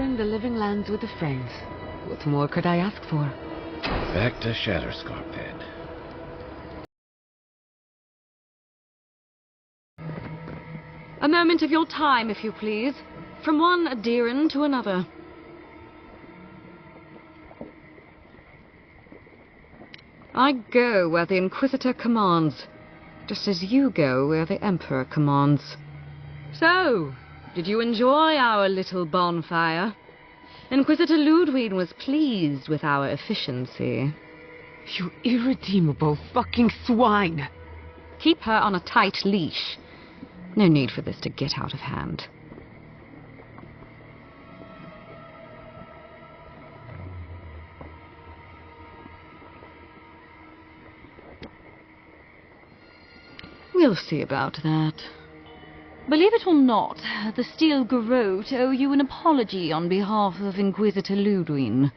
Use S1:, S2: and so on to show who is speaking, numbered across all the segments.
S1: sharing the living lands with a friend. What more could I ask for?
S2: Back to Shatterscarp, then.
S3: A moment of your time, if you please. From one Daran to another. I go where the Inquisitor commands, just as you go where the Emperor commands. So, did you enjoy our little bonfire? Inquisitor Ludwig was pleased with our efficiency.
S1: You irredeemable fucking swine!
S3: Keep her on a tight leash. No need for this to get out of hand. We'll see about that. Believe it or not, the Steel Garrote owe you an apology on behalf of Inquisitor Ludwig.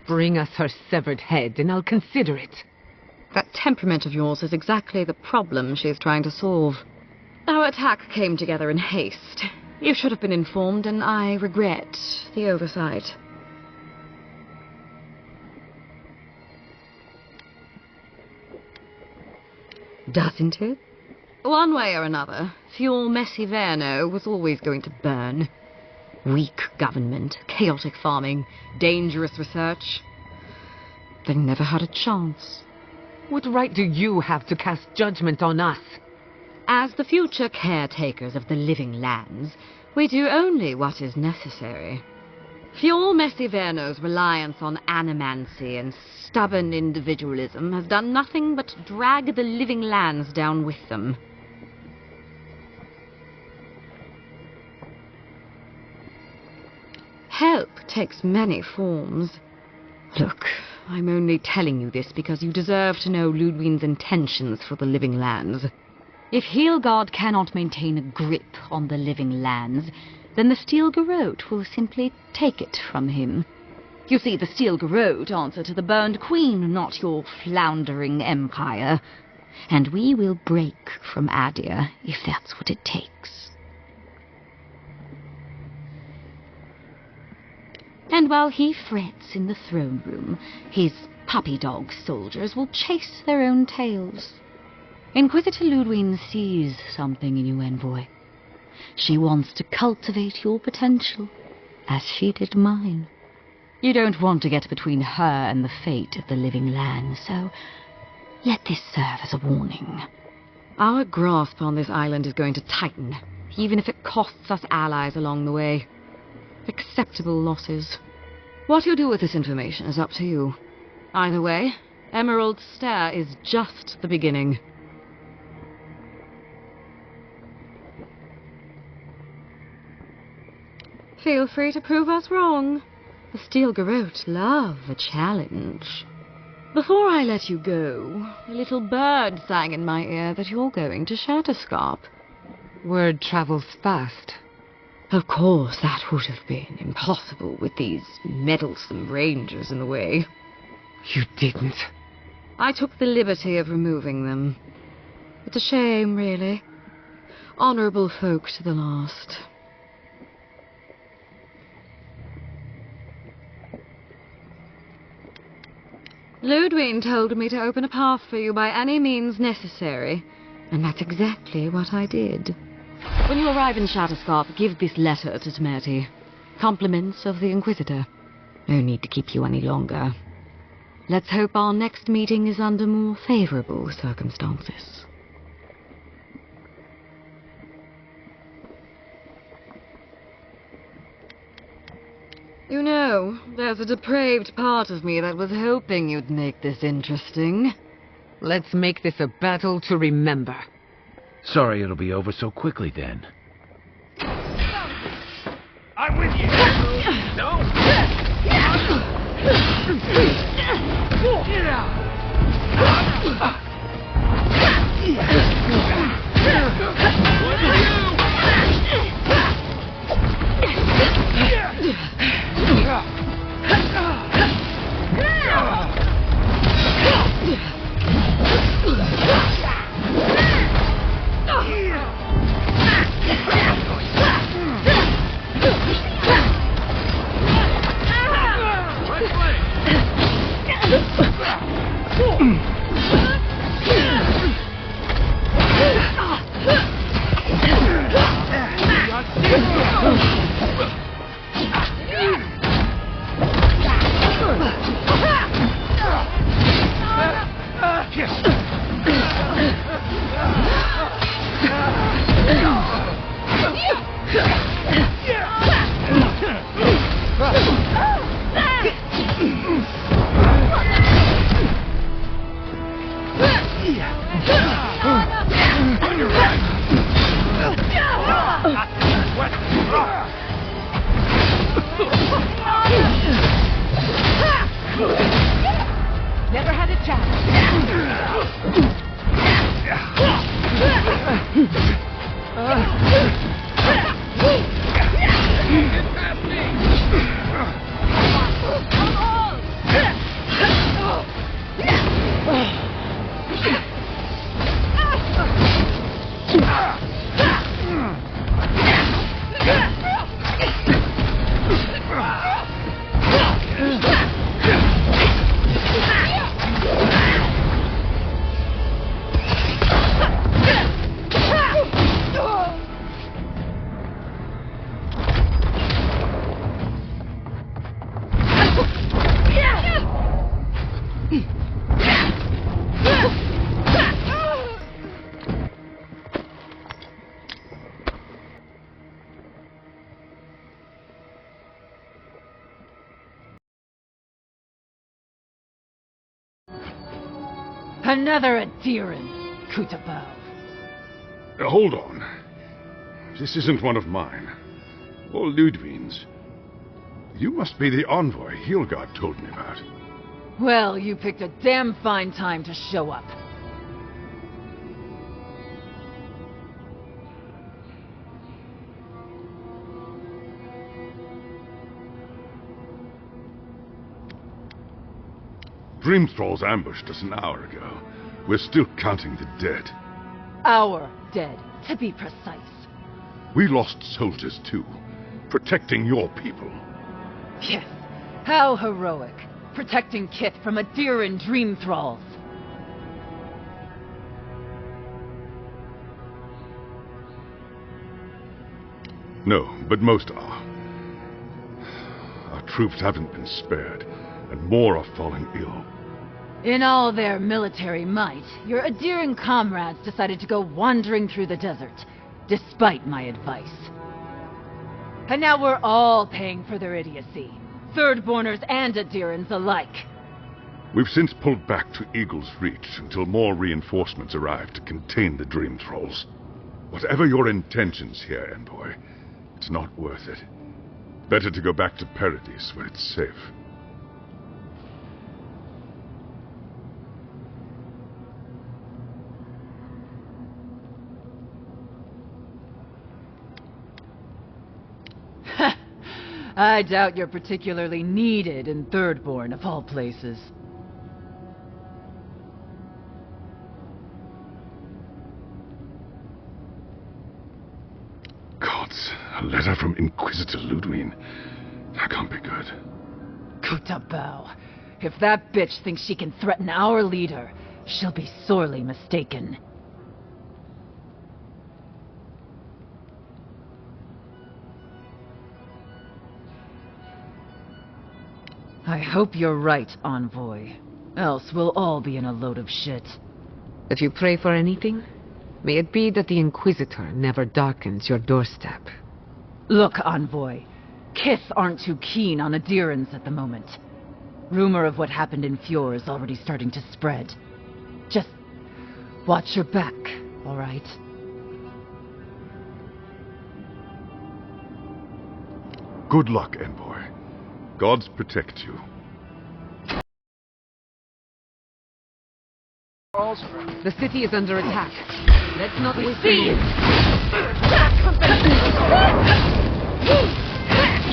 S1: Bring us her severed head and I'll consider it.
S3: That temperament of yours is exactly the problem she is trying to solve. Our attack came together in haste. You should have been informed, and I regret the oversight. Doesn't it? One way or another, Fuel Messiverno was always going to burn. Weak government, chaotic farming, dangerous research. They never had a chance.
S1: What right do you have to cast judgment on us?
S3: As the future caretakers of the living lands, we do only what is necessary. Fuel Messiverno's reliance on animancy and stubborn individualism has done nothing but drag the living lands down with them. Help takes many forms. Look, I'm only telling you this because you deserve to know Ludwig's intentions for the living lands. If Heelgard cannot maintain a grip on the living lands, then the Steel Garrote will simply take it from him. You see, the Steel Garrote answer to the Burned Queen, not your floundering empire. And we will break from Adir, if that's what it takes. And while he frets in the throne room, his puppy dog soldiers will chase their own tails. Inquisitor Ludwig sees something in you, envoy. She wants to cultivate your potential, as she did mine. You don't want to get between her and the fate of the living land, so let this serve as a warning. Our grasp on this island is going to tighten, even if it costs us allies along the way. Acceptable losses. What you do with this information is up to you. Either way, Emerald Stair is just the beginning. Feel free to prove us wrong. The Steel Garrote love a challenge. Before I let you go, a little bird sang in my ear that you're going to Shatterscarp.
S1: Word travels fast.
S3: Of course, that would have been impossible with these meddlesome rangers in the way.
S1: You didn't.
S3: I took the liberty of removing them. It's a shame, really. Honorable folk to the last. Ludwig told me to open a path for you by any means necessary, and that's exactly what I did. When you arrive in Shatterscarp, give this letter to Temerti. Compliments of the Inquisitor. No need to keep you any longer. Let's hope our next meeting is under more favorable circumstances. You know, there's a depraved part of me that was hoping you'd make this interesting.
S1: Let's make this a battle to remember.
S2: Sorry it'll be over so quickly, then.
S4: I'm with you! No! Get out!
S1: Another Adiran, Kutabao.
S5: Hold on. This isn't one of mine. Or Ludwig's. You must be the envoy Hilgard told me about.
S1: Well, you picked a damn fine time to show up.
S5: Dreamthralls ambushed us an hour ago. We're still counting the dead.
S1: Our dead, to be precise.
S5: We lost soldiers too, protecting your people.
S1: Yes, how heroic. Protecting Kith from Adiran Dreamthralls.
S5: No, but most are. Our troops haven't been spared, and more are falling ill.
S1: In all their military might, your Adiran comrades decided to go wandering through the desert, despite my advice. And now we're all paying for their idiocy. Thirdborners and Adirans alike.
S5: We've since pulled back to Eagle's Reach until more reinforcements arrive to contain the Dreamthralls. Whatever your intentions here, Envoy, it's not worth it. Better to go back to Paradise where it's safe.
S1: I doubt you're particularly needed in Thirdborn, of all places.
S5: Gods, a letter from Inquisitor Ludwig. That can't be good.
S1: Kutabao. If that bitch thinks she can threaten our leader, she'll be sorely mistaken. I hope you're right, Envoy. Else we'll all be in a load of shit.
S6: If you pray for anything, may it be that the Inquisitor never darkens your doorstep.
S1: Look, Envoy. Kith aren't too keen on Adirans at the moment. Rumor of what happened in Fjord is already starting to spread. Just watch your back, all right?
S5: Good luck, Envoy. Gods protect you.
S6: The city is under attack. Let's not waste
S1: see.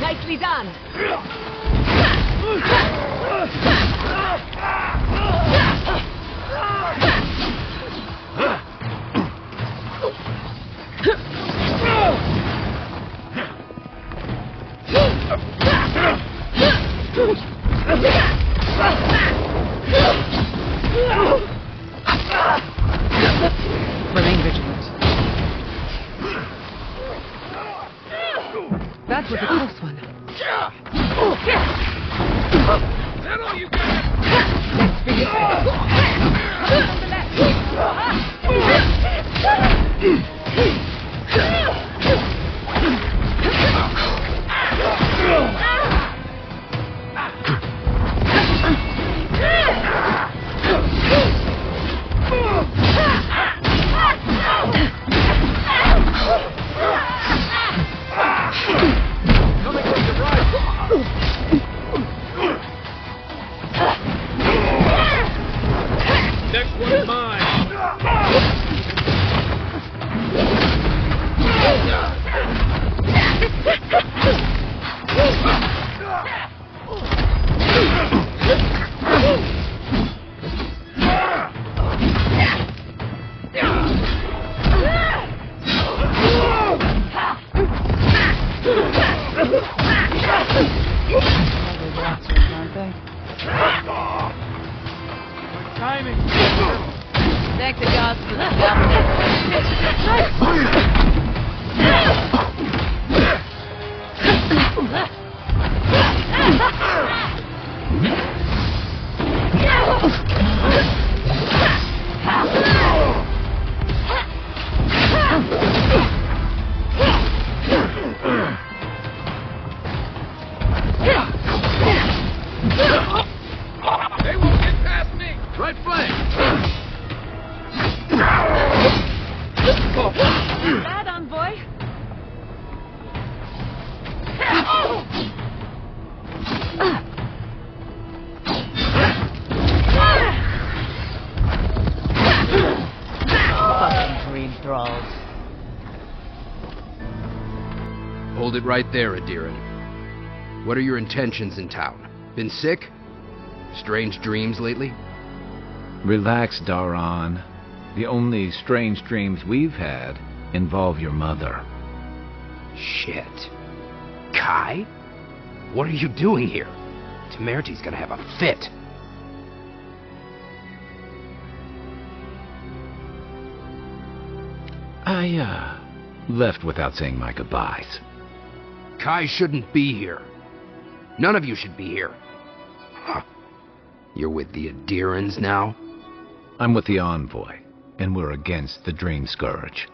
S6: Nicely done.
S1: Remain vigilant.
S6: That was a close one.
S4: That all you got?
S6: Let's finish
S4: Next one is mine. Timing.
S1: Thank the gods for the
S4: They won't get past me.
S2: Right flank!
S7: Hold it right there, Daran. What are your intentions in town? Been sick? Strange dreams lately?
S2: Relax, Daran. The only strange dreams we've had involve your mother.
S7: Shit. Kai? What are you doing here? Temerti's gonna have a fit.
S2: I, left without saying my goodbyes.
S7: Kai shouldn't be here. None of you should be here. Huh. You're with the Adirans now?
S2: I'm with the Envoy, and we're against the Dream Scourge.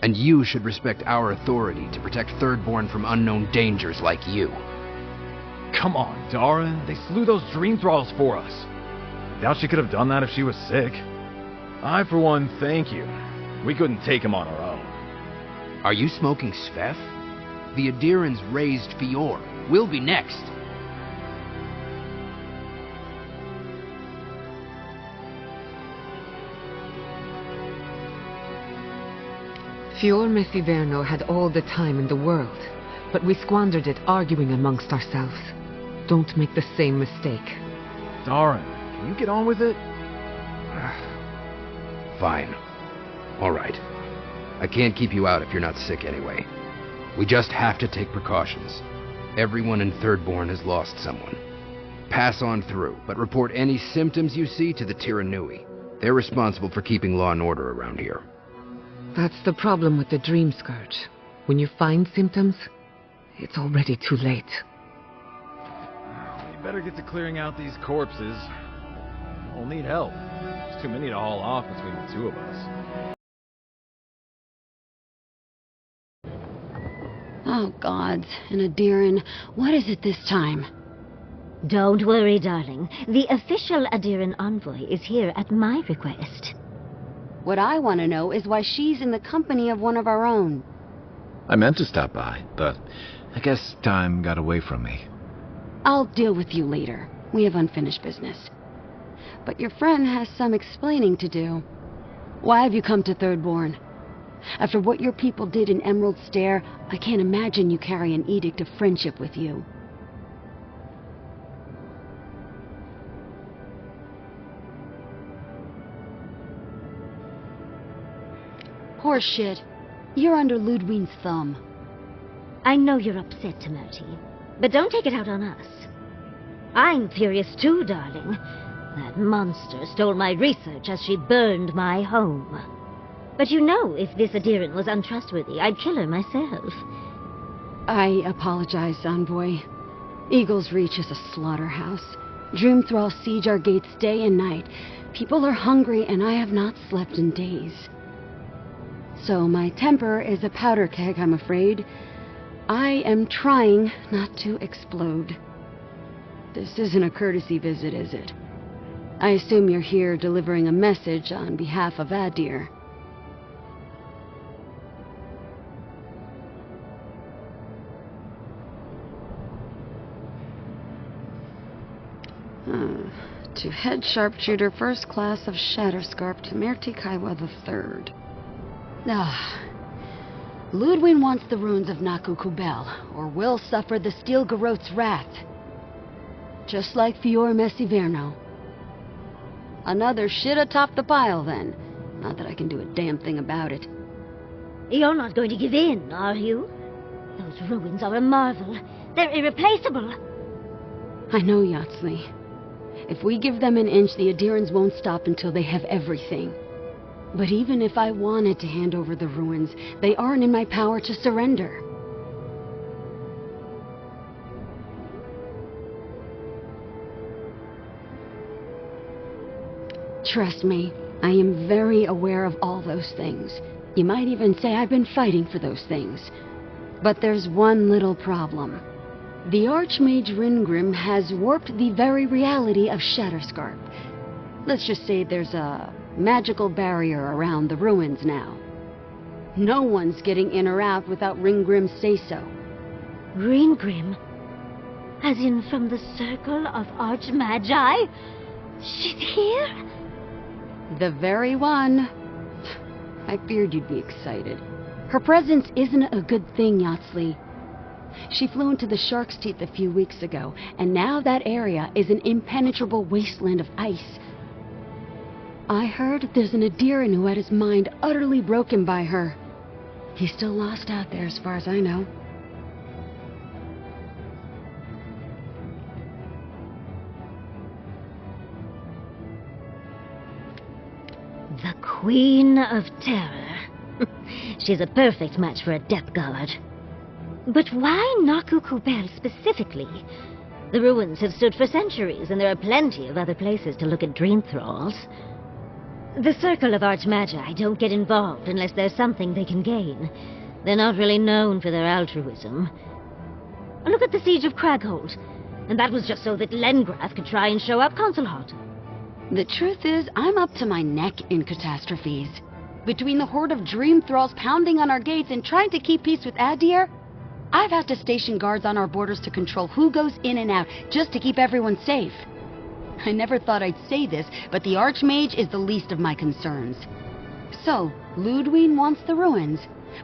S7: And you should respect our authority to protect Thirdborn from unknown dangers like you.
S8: Come on, Daran. They slew those Dreamthralls for us. I doubt she could have done that if she was sick. I, for one, thank you. We couldn't take him on our own.
S7: Are you smoking Sveth? The Adirans raised Fior. We'll be next.
S6: Fior Messiverno had all the time in the world, but we squandered it arguing amongst ourselves. Don't make the same mistake.
S8: Daran, can you get on with it?
S7: Fine. All right. I can't keep you out if you're not sick anyway. We just have to take precautions. Everyone in Thirdborn has lost someone. Pass on through, but report any symptoms you see to the Tiranui. They're responsible for keeping law and order around here.
S6: That's the problem with the Dream Scourge. When you find symptoms, it's already too late.
S8: We better get to clearing out these corpses. We'll need help. There's too many to haul off between the two of us.
S9: Oh, gods. And Adiran, what is it this time?
S10: Don't worry, darling. The official Adiran envoy is here at my request.
S9: What I want to know is why she's in the company of one of our own.
S2: I meant to stop by, but I guess time got away from me.
S9: I'll deal with you later. We have unfinished business. But your friend has some explaining to do. Why have you come to Thirdborn? After what your people did in Emerald Stair, I can't imagine you carry an edict of friendship with you. Horseshit. You're under Ludwig's thumb.
S10: I know you're upset, Temerti, but don't take it out on us. I'm furious too, darling. That monster stole my research as she burned my home. But you know, if this Adiran was untrustworthy, I'd kill her myself.
S9: I apologize, Envoy. Eagle's Reach is a slaughterhouse. Dreamthralls siege our gates day and night. People are hungry, and I have not slept in days. So my temper is a powder keg, I'm afraid. I am trying not to explode. This isn't a courtesy visit, is it? I assume you're here delivering a message on behalf of Adir. To Head Sharpshooter, First Class of Shatterscarp, Temerti Kaiwa III. Ludwig wants the ruins of Naku Kubel, or will suffer the Steel Garrote's wrath. Just like Fior Messiverno. Another shit atop the pile, then. Not that I can do a damn thing about it.
S10: You're not going to give in, are you? Those ruins are a marvel. They're irreplaceable.
S9: I know, Yatzli. If we give them an inch, the Adirans won't stop until they have everything. But even if I wanted to hand over the ruins, they aren't in my power to surrender. Trust me, I am very aware of all those things. You might even say I've been fighting for those things. But there's one little problem. The Archmage Ringrim has warped the very reality of Shatterscarp. Let's just say there's a magical barrier around the ruins now. No one's getting in or out without Ringgrim's say-so.
S10: Ringgrim? As in from the Circle of Archmagi? She's here?
S9: The very one. I feared you'd be excited. Her presence isn't a good thing, Yatzli. She flew into the Shark's Teeth a few weeks ago, and now that area is an impenetrable wasteland of ice. I heard there's an Adiran who had his mind utterly broken by her. He's still lost out there as far as I know.
S10: The Queen of Terror. She's a perfect match for a Death Guard. But why Nuchako specifically? The ruins have stood for centuries, and there are plenty of other places to look at Dreamthralls. The Circle of Archmagi don't get involved unless there's something they can gain. They're not really known for their altruism. Look at the Siege of Craghold. And that was just so that Lengrath could try and show up Consulhot.
S9: The truth is, I'm up to my neck in catastrophes. Between the horde of Dreamthralls pounding on our gates and trying to keep peace with Adir, I've had to station guards on our borders to control who goes in and out, just to keep everyone safe. I never thought I'd say this, but the Archmage is the least of my concerns. So, Ludwine wants the ruins,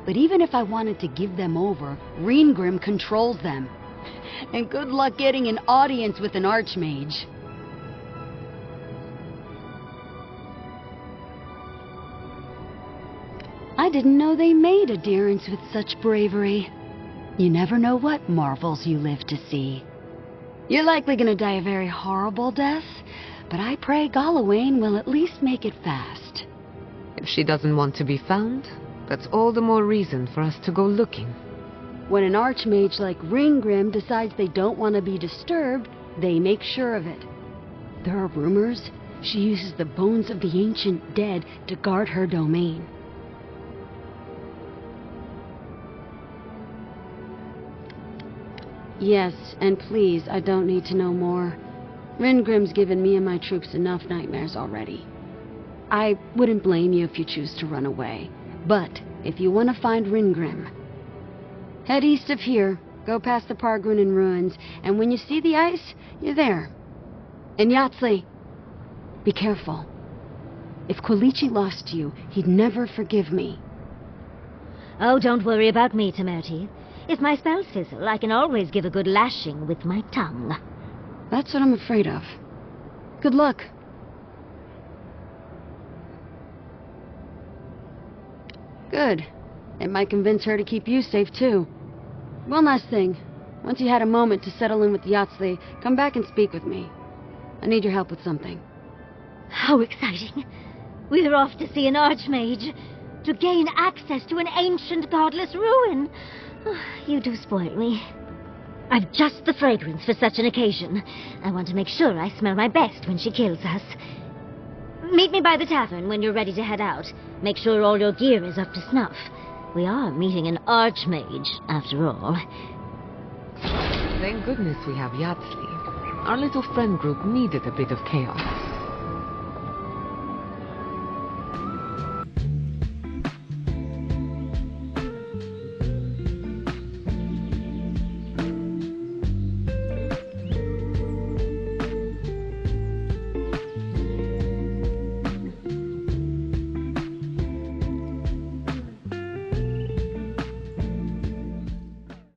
S9: but even if I wanted to give them over, Reengrim controls them. And good luck getting an audience with an Archmage. I didn't know they made Adirans with such bravery. You never know what marvels you live to see. You're likely gonna die a very horrible death, but I pray Galawain will at least make it fast.
S6: If she doesn't want to be found, that's all the more reason for us to go looking.
S9: When an Archmage like Reengrim decides they don't want to be disturbed, they make sure of it. There are rumors she uses the bones of the ancient dead to guard her domain. Yes, and please, I don't need to know more. Reengrim's given me and my troops enough nightmares already. I wouldn't blame you if you choose to run away. But if you want to find Reengrim, head east of here, go past the Pargunan ruins, and when you see the ice, you're there. And Yatzli, be careful. If Quilichi lost you, he'd never forgive me.
S10: Oh, don't worry about me, Temerti. If my spells fizzle, I can always give a good lashing with my tongue.
S9: That's what I'm afraid of. Good luck. Good. It might convince her to keep you safe, too. One last thing. Once you had a moment to settle in with Yatzli, come back and speak with me. I need your help with something.
S10: How exciting. We're off to see an Archmage, to gain access to an ancient godless ruin. You do spoil me. I've just the fragrance for such an occasion. I want to make sure I smell my best when she kills us. Meet me by the tavern when you're ready to head out. Make sure all your gear is up to snuff. We are meeting an Archmage, after all.
S6: Thank goodness we have Yatzli. Our little friend group needed a bit of chaos.